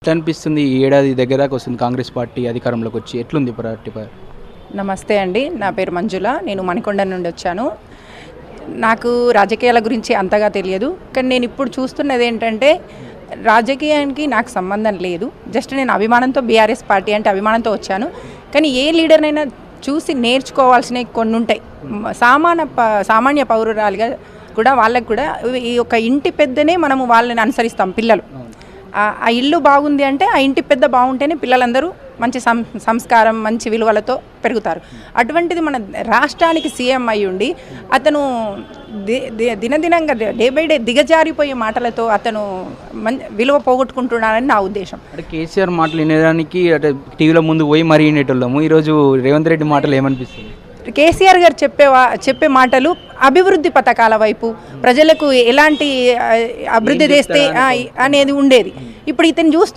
ఎట్లా అనిపిస్తుంది? ఈ ఏడాది దగ్గరకు వస్తుంది కాంగ్రెస్ పార్టీ అధికారంలోకి వచ్చి, ఎట్లుంది పార్టీ? నమస్తే అండి, నా పేరు మంజుల. నేను మణికొండ నుండి వచ్చాను. నాకు రాజకీయాల గురించి అంతగా తెలియదు, కానీ నేను ఇప్పుడు చూస్తున్నది ఏంటంటే రాజకీయానికి నాకు సంబంధం లేదు. జస్ట్ నేను అభిమానంతో బీఆర్ఎస్ పార్టీ అంటే అభిమానంతో వచ్చాను. కానీ ఏ లీడర్నైనా చూసి నేర్చుకోవాల్సినవి కొన్ని ఉంటాయి. సామాన్య పౌరురాలుగా కూడా వాళ్ళకు కూడా ఈ యొక్క ఇంటి పెద్దనే మనము వాళ్ళని అనుసరిస్తాం. పిల్లలు ఆ ఇల్లు బాగుంది అంటే ఆ ఇంటి పెద్ద బాగుంటేనే పిల్లలందరూ మంచి సంస్కారం, మంచి విలువలతో పెరుగుతారు. అటువంటిది మన రాష్ట్రానికి సీఎం అయి ఉండి అతను దినదినంగా డే బై డే దిగజారిపోయే మాటలతో అతను విలువ పోగొట్టుకుంటున్నారని నా ఉద్దేశం. అంటే కేసీఆర్ మాటలు వినేదానికి అంటే టీవీలో ముందు పోయి మరీ వినేటోళ్ళము. ఈరోజు రేవంత్ రెడ్డి మాటలు ఏమనిపిస్తుంది? కేసీఆర్ గారు చెప్పే మాటలు అభివృద్ధి పథకాల వైపు, ప్రజలకు ఎలాంటి అభివృద్ధి చేస్తే అనేది ఉండేది. ఇప్పుడు ఇతను చూస్తుంటే